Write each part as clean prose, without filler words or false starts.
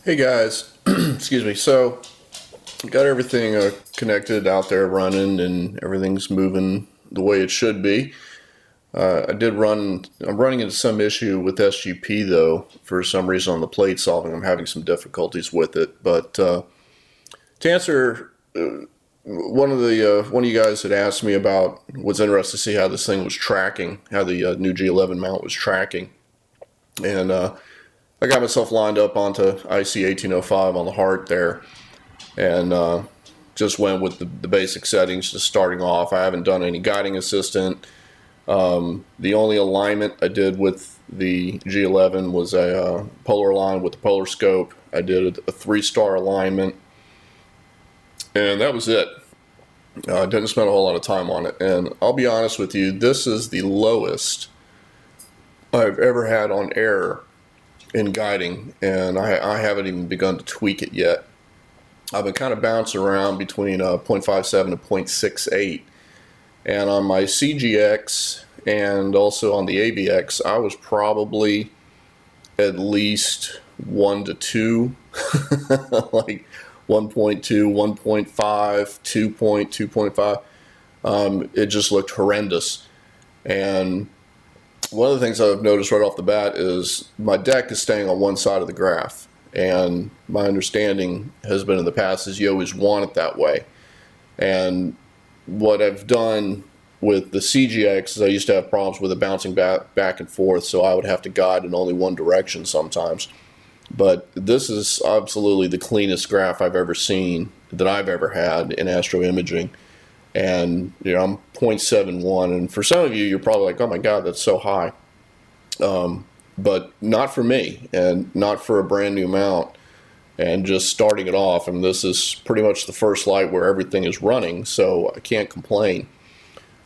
Hey guys, excuse me. So, got everything connected out there running and everything's moving the way it should be. I'm running into some issue with SGP though, for some reason on the plate solving. I'm having some difficulties with it. But to answer, one of you guys had asked me about, was interested to see how this thing was tracking, how the new G11 mount was tracking. And I got myself lined up onto IC 1805 on the heart there, and just went with the basic settings, just starting off. I haven't done any guiding assistant. The only alignment I did with the G11 was a polar align with the polar scope. I did a 3-star alignment, and that was it. I didn't spend a whole lot of time on it, and I'll be honest with you, this is the lowest I've ever had on error in guiding, and I haven't even begun to tweak it yet. I've been kind of bouncing around between 0.57 and 0.68, and on my CGX and also on the AVX, I was probably at least 1 to 2, like 1.2, 1.5, 2.5. It just looked horrendous. And one of the things I've noticed right off the bat is my deck is staying on one side of the graph. And my understanding has been in the past is you always want it that way. And what I've done with the CGX is I used to have problems with it bouncing back and forth, so I would have to guide in only one direction sometimes. But this is absolutely the cleanest graph I've ever seen, that I've ever had in astro imaging. And you know, I'm 0.71, and for some of you, you're probably like, oh my God, that's so high. But not for me, and not for a brand new mount, and just starting it off. And this is pretty much the first light where everything is running, so I can't complain.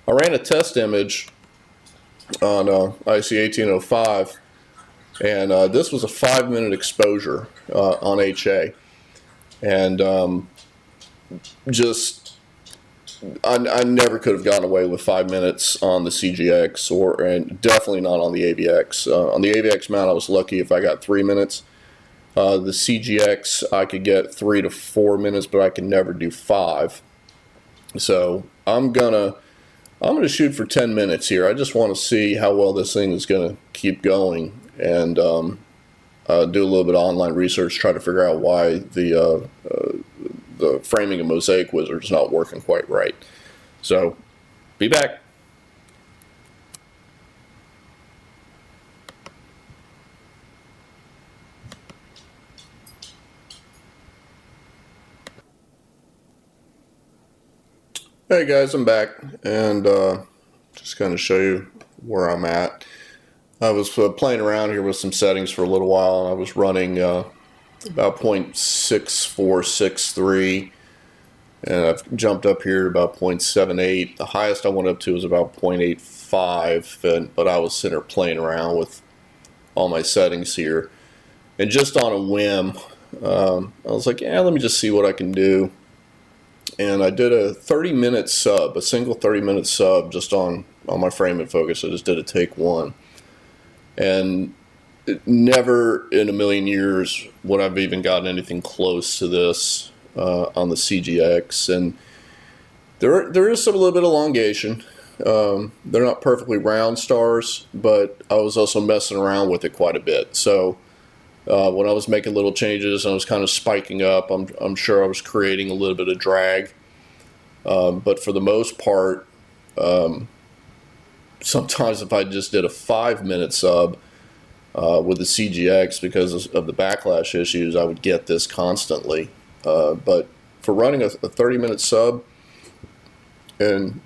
I ran a test image on IC 1805, and this was a 5-minute exposure on HA, and just I never could have gotten away with 5 minutes on the CGX, and definitely not on the AVX. On the AVX mount, I was lucky if I got 3 minutes. The CGX, I could get 3 to 4 minutes, but I can never do 5. So I'm gonna shoot for 10 minutes here. I just want to see how well this thing is gonna keep going, and do a little bit of online research, try to figure out why the framing of Mosaic Wizard is not working quite right. So, be back. Hey guys, I'm back, and just kind of show you where I'm at. I was playing around here with some settings for a little while, and I was running about 0.6463, and I've jumped up here to about 0.78. The highest I went up to was about 0.85, but I was sitting there playing around with all my settings here, and just on a whim, I was like, yeah, let me just see what I can do. And I did a 30-minute sub, a single 30-minute sub, just on my frame and focus. I just did a take one, and never in a million years would I've even gotten anything close to this on the CGX. And there is some a little bit of elongation. They're not perfectly round stars, but I was also messing around with it quite a bit. So when I was making little changes and I was kind of spiking up, I'm sure I was creating a little bit of drag. But for the most part, sometimes if I just did a 5-minute sub with the CGX, because of the backlash issues, I would get this constantly. But for running a 30-minute sub and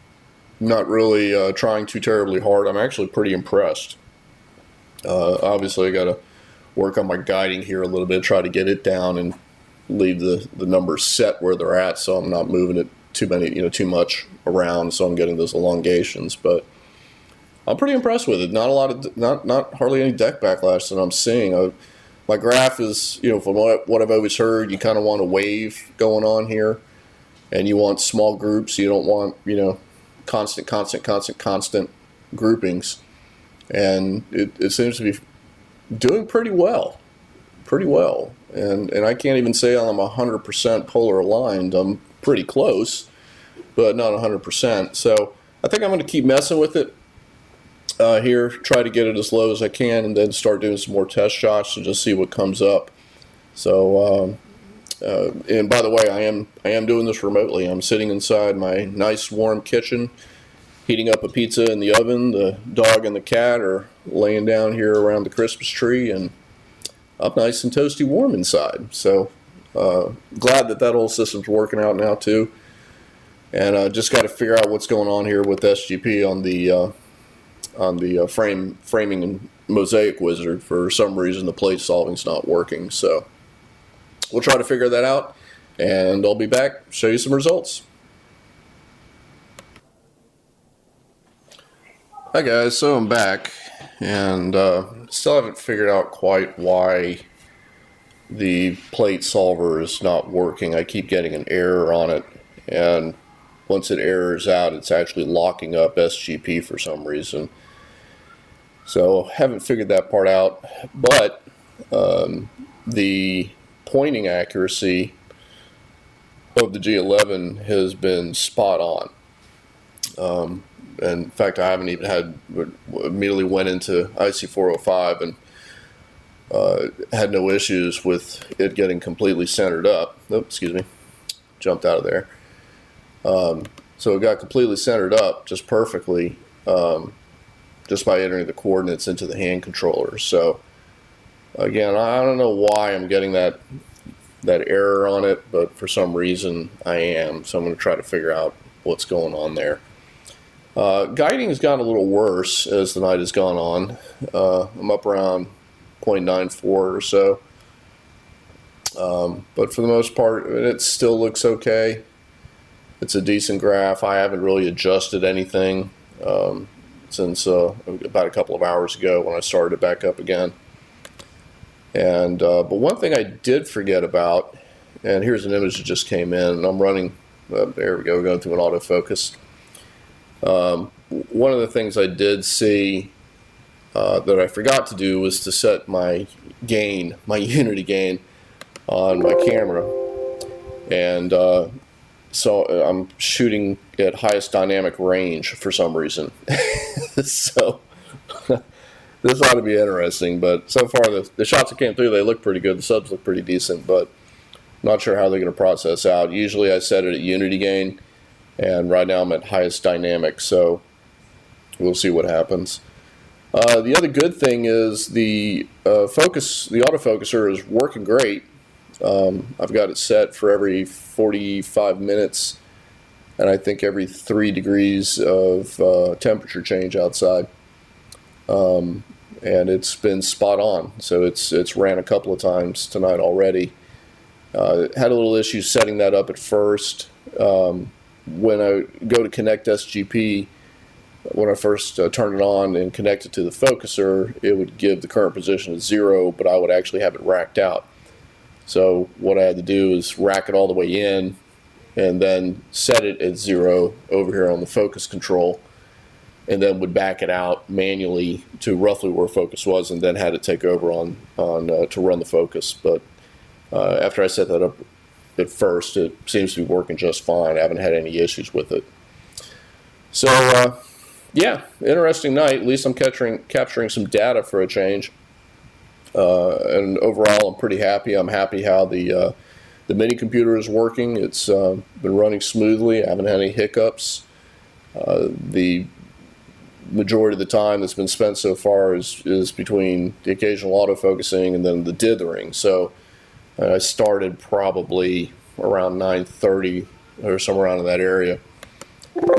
not really trying too terribly hard, I'm actually pretty impressed. Obviously, I got to work on my guiding here a little bit, try to get it down and leave the numbers set where they're at, so I'm not moving it too much around, so I'm getting those elongations. But I'm pretty impressed with it. Not a lot of not hardly any deck backlash that I'm seeing. My graph is, from what I've always heard, you kind of want a wave going on here, and you want small groups. You don't want constant groupings, and it seems to be doing pretty well. pretty well. And I can't even say I'm 100% polar aligned. I'm pretty close, but not 100%. So I think I'm going to keep messing with it here, try to get it as low as I can, and then start doing some more test shots to just see what comes up. So, and by the way, I am doing this remotely. I'm sitting inside my nice warm kitchen, heating up a pizza in the oven. The dog and the cat are laying down here around the Christmas tree, and I'm nice and toasty warm inside. So glad that whole system's working out now too. And just got to figure out what's going on here with SGP on the framing and mosaic wizard. For some reason, the plate solving's not working. So we'll try to figure that out, and I'll be back, show you some results. Hi guys, so I'm back, and still haven't figured out quite why the plate solver is not working. I keep getting an error on it, and once it errors out, it's actually locking up SGP for some reason. So haven't figured that part out, but the pointing accuracy of the G11 has been spot on. And in fact, I haven't even immediately went into IC405 and had no issues with it getting completely centered up. Oh, excuse me, jumped out of there. So it got completely centered up just perfectly, just by entering the coordinates into the hand controller. So again, I don't know why I'm getting that error on it, but for some reason I am. So I'm going to try to figure out what's going on there. Guiding has gotten a little worse as the night has gone on. I'm up around 0.94 or so. But for the most part, it still looks okay. It's a decent graph. I haven't really adjusted anything since about a couple of hours ago when I started it back up again. And but one thing I did forget about, and here's an image that just came in, and I'm running, there we go, we're going through an autofocus. One of the things I did see that I forgot to do was to set my gain, my unity gain, on my camera. And so I'm shooting at highest dynamic range for some reason. So this ought to be interesting, but so far the shots that came through, they look pretty good. The subs look pretty decent, but not sure how they're going to process out. Usually I set it at unity gain, and right now I'm at highest dynamic, so we'll see what happens. The other good thing is the autofocuser is working great. I've got it set for every 45 minutes, and I think every 3 degrees of temperature change outside. And it's been spot on. So it's ran a couple of times tonight already. Had a little issue setting that up at first. When I go to connect SGP, when I first turn it on and connect it to the focuser, it would give the current position as 0, but I would actually have it racked out. So what I had to do is rack it all the way in and then set it at 0 over here on the focus control, and then would back it out manually to roughly where focus was, and then had it take over on to run the focus. But after I set that up at first, it seems to be working just fine. I haven't had any issues with it. So yeah, interesting night. At least I'm capturing some data for a change. And overall, I'm pretty happy. I'm happy how the mini computer is working. It's been running smoothly. I haven't had any hiccups. The majority of the time that's been spent so far is between the occasional autofocusing and then the dithering. So I started probably around 9:30 or somewhere around in that area.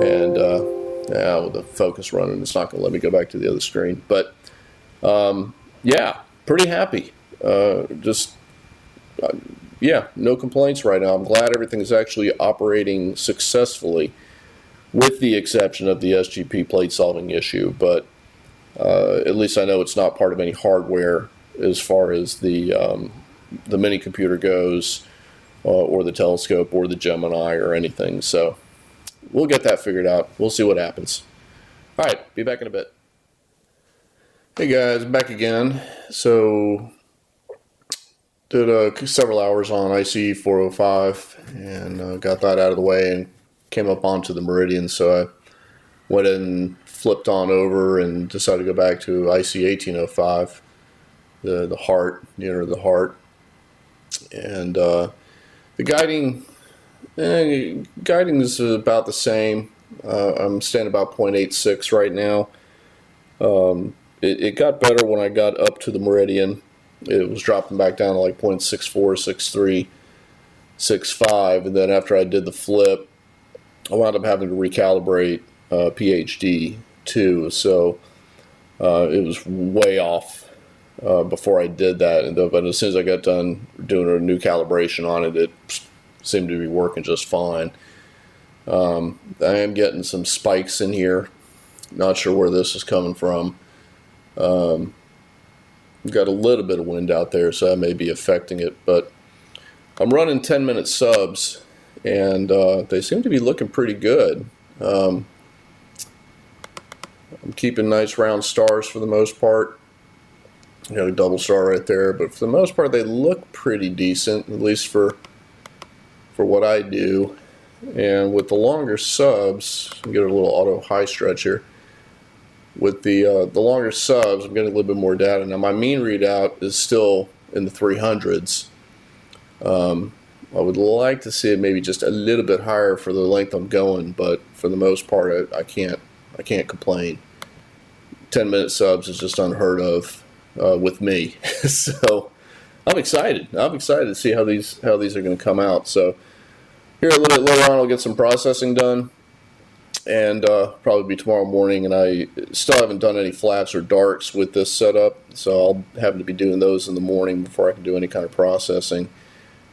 And yeah, with the focus running, it's not going to let me go back to the other screen. But yeah, pretty happy. Yeah, no complaints right now. I'm glad everything is actually operating successfully, with the exception of the SGP plate solving issue. But at least I know it's not part of any hardware as far as the mini computer goes, or the telescope, or the Gemini, or anything. So we'll get that figured out. We'll see what happens. All right, be back in a bit. Hey guys, back again. So did several hours on IC 405 and got that out of the way and came up onto the Meridian. So I went and flipped on over and decided to go back to IC 1805, the heart, near the heart. And the guiding is about the same. I'm staying about 0.86 right now. It got better when I got up to the Meridian. It was dropping back down to like 0.64, 63, 65, and then after I did the flip, I wound up having to recalibrate PhD too. So it was way off before I did that. But as soon as I got done doing a new calibration on it, it seemed to be working just fine. I am getting some spikes in here. Not sure where this is coming from. Got a little bit of wind out there, so that may be affecting it. But I'm running 10-minute subs, and they seem to be looking pretty good. I'm keeping nice round stars for the most part. You got a double star right there, but for the most part, they look pretty decent, at least for what I do. And with the longer subs, I'll get a little auto high stretch here. With the longer subs, I'm getting a little bit more data. Now my mean readout is still in the 300s. I would like to see it maybe just a little bit higher for the length I'm going, but for the most part, I can't complain. 10-minute subs is just unheard of with me. So I'm excited. I'm excited to see how these are going to come out. So here a little bit later on, I'll get some processing done. And probably be tomorrow morning, and I still haven't done any flats or darks with this setup, so I'll have to be doing those in the morning before I can do any kind of processing.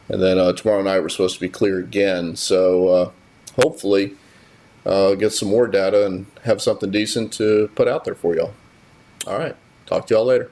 And then tomorrow night we're supposed to be clear again, so hopefully get some more data and have something decent to put out there for y'all. All right, talk to y'all later.